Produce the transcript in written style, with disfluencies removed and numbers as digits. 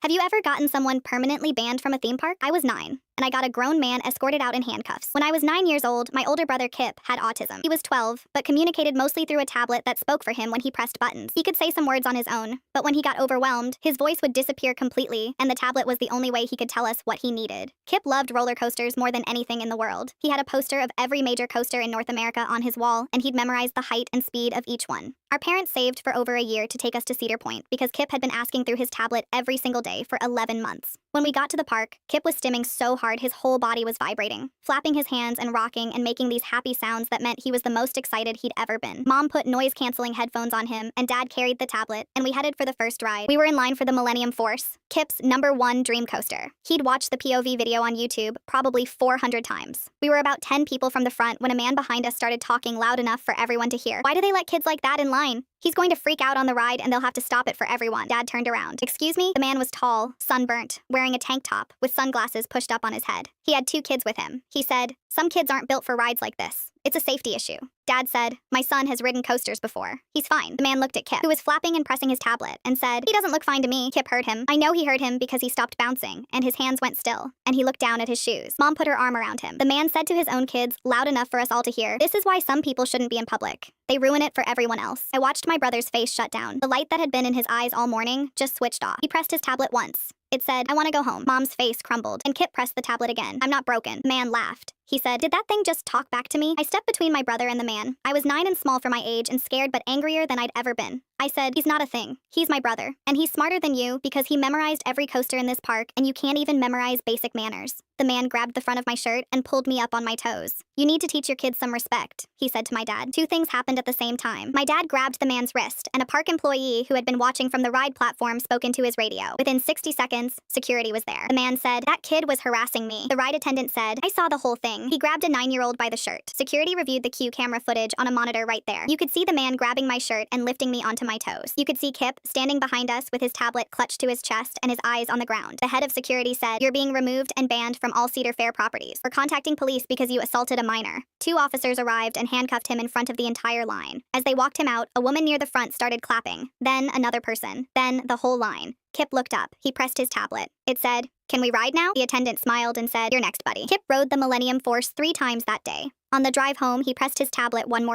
Have you ever gotten someone permanently banned from a theme park? I was 9, and I got a grown man escorted out in handcuffs. When I was 9 years old, my older brother Kip had autism. He was 12, but communicated mostly through a tablet that spoke for him when he pressed buttons. He could say some words on his own, but when he got overwhelmed, his voice would disappear completely, and the tablet was the only way he could tell us what he needed. Kip loved roller coasters more than anything in the world. He had a poster of every major coaster in North America on his wall, and he'd memorized the height and speed of each one. Our parents saved for over a year to take us to Cedar Point because Kip had been asking through his tablet every single day for 11 months. When we got to the park, Kip was stimming so hard his whole body was vibrating, flapping his hands and rocking and making these happy sounds that meant he was the most excited he'd ever been. Mom put noise-canceling headphones on him, and Dad carried the tablet, and we headed for the first ride. We were in line for the Millennium Force, Kip's #1 dream coaster. He'd watched the POV video on YouTube probably 400 times. We were about 10 people from the front when a man behind us started talking loud enough for everyone to hear. Why do they let kids like that in line? He's going to freak out on the ride and they'll have to stop it for everyone. Dad turned around. Excuse me? The man was tall, sunburnt, wearing a tank top, with sunglasses pushed up on his head. He had 2 kids with him. He said, "Some kids aren't built for rides like this. It's a safety issue." Dad said, "My son has ridden coasters before. He's fine." The man looked at Kip, who was flapping and pressing his tablet, and said, "He doesn't look fine to me." Kip heard him. I know he heard him because he stopped bouncing, and his hands went still, and he looked down at his shoes. Mom put her arm around him. The man said to his own kids, loud enough for us all to hear, "This is why some people shouldn't be in public. They ruin it for everyone else." I watched my brother's face shut down. The light that had been in his eyes all morning just switched off. He pressed his tablet once. It said, "I want to go home." Mom's face crumbled, and Kip pressed the tablet again. "I'm not broken." The man laughed. He said, "Did that thing just talk back to me?" I stepped between my brother and the man. I was 9 and small for my age and scared but angrier than I'd ever been. I said, "He's not a thing. He's my brother. And he's smarter than you because he memorized every coaster in this park and you can't even memorize basic manners." The man grabbed the front of my shirt and pulled me up on my toes. "You need to teach your kids some respect," he said to my dad. 2 things happened at the same time. My dad grabbed the man's wrist, and a park employee who had been watching from the ride platform spoke into his radio. Within 60 seconds, security was there. The man said, "That kid was harassing me." The ride attendant said, "I saw the whole thing. He grabbed a 9-year-old by the shirt." Security reviewed the Q camera footage on a monitor right there. You could see the man grabbing my shirt and lifting me onto my toes. You could see Kip standing behind us with his tablet clutched to his chest and his eyes on the ground. The head of security said, "You're being removed and banned from all Cedar Fair properties. We're contacting police because you assaulted a minor." 2 officers arrived and handcuffed him in front of the entire line. As they walked him out, a woman near the front started clapping. Then another person. Then the whole line. Kip looked up. He pressed his tablet. It said, "Can we ride now?" The attendant smiled and said, "You're next, buddy." Kip rode the Millennium Force 3 times that day. On the drive home, he pressed his tablet one more